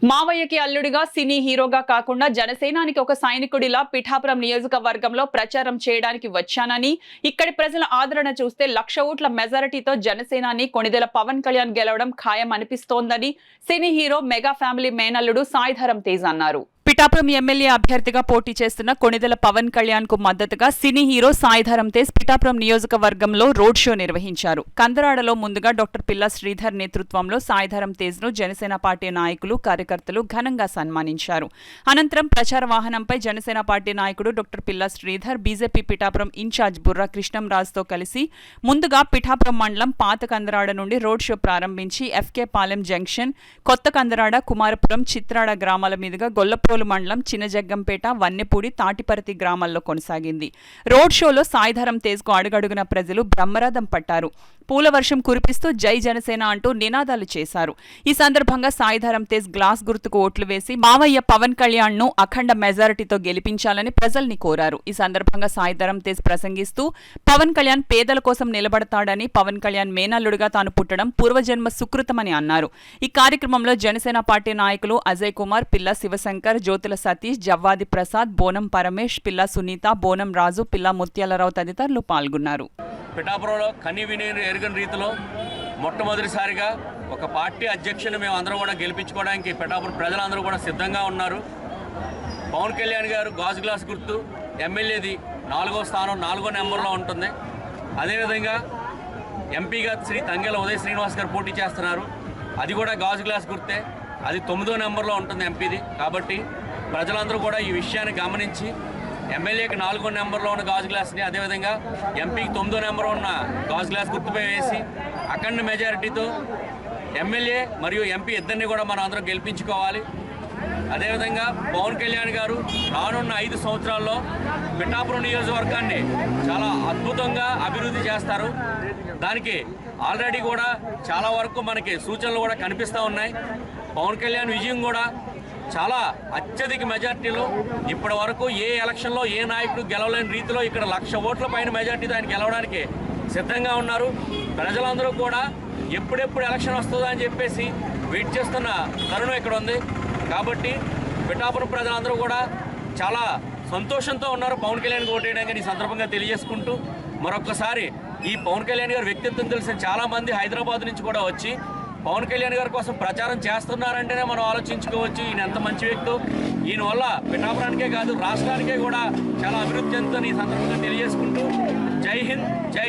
మావయ్యకి అల్లుడిగా సినీ హీరోగా కాకుండా జనసేనానికి ఒక సైనికుడిలా పిఠాపురం నియోజకవర్గంలో ప్రచారం చేయడానికి వచ్చానని, ఇక్కడి ప్రజల ఆదరణ చూస్తే 1,00,000 ఓట్ల మెజారిటీతో జనసేనాని కొణిదెల పవన్ కళ్యాణ్ గెలవడం ఖాయం అనిపిస్తోందని సినీ హీరో మెగా ఫ్యామిలీ మేనల్లుడు సాయిధరం తేజ్ అన్నారు. పిఠాపురం ఎమ్మెల్యే అభ్యర్థిగా పోటీ చేస్తున్న కొణిదెల పవన్ కళ్యాణ్ కు మద్దతుగా సినీ హీరో సాయిధరం తేజ్ పిఠాపురం నియోజకవర్గంలో రోడ్ షో నిర్వహించారు. కందరాడలో ముందుగా డాక్టర్ పిల్లా శ్రీధర్ నేతృత్వంలో సాయిధరం తేజ్ ను జనసేన పార్టీ నాయకులు, కార్యకర్తలు ఘనంగా సన్మానించారు. అనంతరం ప్రచార వాహనంపై జనసేన పార్టీ నాయకుడు డాక్టర్ పిల్లా శ్రీధర్, బీజేపీ పిఠాపురం ఇన్ఛార్జ్ బుర్రా కృష్ణంరాజుతో కలిసి ముందుగా పిఠాపురం మండలం పాత కందరాడ నుండి రోడ్ షో ప్రారంభించి ఎఫ్కే పాలెం జంక్షన్, కొత్త కందరాడ, కుమారపురం, చిత్రాడ గ్రామాల మీదుగా గొల్లప్రోలు మండలం చిన్నజగ్గంపేట, వన్నెపూడి, తాటిపరతి గ్రామాల్లో కొనసాగింది. రోడ్ షోలో సాయిధరం తేజ్ కు అడుగడుగున ప్రజలు బ్రహ్మరథం పట్టారు. పూల వర్షం కురిపిస్తూ జై జనసేన అంటూ నినాదాలు చేశారు. ఈ సందర్భంగా సాయిధరం తేజ్ గ్లాస్ గుర్తుకు ఓట్లు వేసి మావయ్య పవన్ కళ్యాణ్ ను అఖండ మెజారిటీతో గెలిపించాలని ప్రజల్ని కోరారు. ఈ సందర్భంగా సాయిధరం తేజ్ ప్రసంగిస్తూ పవన్ కళ్యాణ్ పేదల కోసం నిలబడతాడని, పవన్ కళ్యాణ్ మేనల్లుడిగా తాను పుట్టడం పూర్వజన్మ సుకృతమని అన్నారు. ఈ కార్యక్రమంలో జనసేన పార్టీ నాయకులు అజయ్ కుమార్, పిల్లా శివశంకర్, జ్యోతుల సతీష్, జవ్వాది ప్రసాద్, బోనం పరమేష్, పిల్లా సునీత, బోనం రాజు, పిల్లా ముత్యాలరావు తదితరులు పాల్గొన్నారు. పిఠాపురంలో కని విని ఎరుగని రీతిలో మొట్టమొదటిసారిగా ఒక పార్టీ అధ్యక్షుని మేము అందరూ కూడా గెలిపించుకోవడానికి పిఠాపురం ప్రజలందరూ కూడా సిద్ధంగా ఉన్నారు. పవన్ కళ్యాణ్ గారు గాజు గ్లాస్ గుర్తు ఎమ్మెల్యేది 4వ స్థానం 4వ నెంబర్లో ఉంటుంది. అదేవిధంగా ఎంపీగా శ్రీ తంగెల ఉదయ శ్రీనివాస్ గారు పోటీ చేస్తున్నారు. అది కూడా గాజు గ్లాస్ గుర్తే, అది 9వ నెంబర్లో ఉంటుంది ఎంపీది. కాబట్టి ప్రజలందరూ కూడా ఈ విషయాన్ని గమనించి ఎమ్మెల్యేకి 4వ నెంబర్లో ఉన్న గాజు గ్లాస్ని, అదేవిధంగా ఎంపీకి 9వ నెంబర్ ఉన్న గాజు గ్లాస్ గుర్తుపై వేసి అఖండ మెజారిటీతో ఎమ్మెల్యే మరియు ఎంపీ ఇద్దరిని కూడా మనం అందరం గెలిపించుకోవాలి. అదేవిధంగా పవన్ కళ్యాణ్ గారు రానున్న 5 సంవత్సరాల్లో పిఠాపురం నియోజకవర్గాన్ని చాలా అద్భుతంగా అభివృద్ధి చేస్తారు. దానికి ఆల్రెడీ కూడా చాలా వరకు మనకి సూచనలు కూడా కనిపిస్తూ ఉన్నాయి. పవన్ కళ్యాణ్ విజయం కూడా చాలా అత్యధిక మెజార్టీలో ఇప్పటి వరకు ఏ ఎలక్షన్లో ఏ నాయకుడు గెలవలేని రీతిలో ఇక్కడ 1,00,000 ఓట్ల పైన మెజార్టీతో ఆయన గెలవడానికి సిద్ధంగా ఉన్నారు. ప్రజలందరూ కూడా ఎప్పుడెప్పుడు ఎలక్షన్ వస్తుందా అని చెప్పేసి వెయిట్ చేస్తున్న తరుణం ఇక్కడ ఉంది. కాబట్టి పిఠాపురం ప్రజలందరూ కూడా చాలా సంతోషంతో ఉన్నారు పవన్ కళ్యాణ్కి ఓటేయడానికి. ఈ సందర్భంగా తెలియజేసుకుంటూ మరొకసారి ఈ పవన్ కళ్యాణ్ గారి వ్యక్తిత్వం తెలిసిన చాలామంది హైదరాబాద్ నుంచి కూడా వచ్చి పవన్ కళ్యాణ్ గారి కోసం ప్రచారం చేస్తున్నారంటేనే మనం ఆలోచించుకోవచ్చు ఈయన ఎంత మంచి వ్యక్తో. ఈయన వల్ల పిఠాపురానికే కాదు రాష్ట్రానికే కూడా చాలా అభివృద్ధి చెందుతుందని ఈ సందర్భంగా తెలియజేసుకుంటూ జై హింద్, జై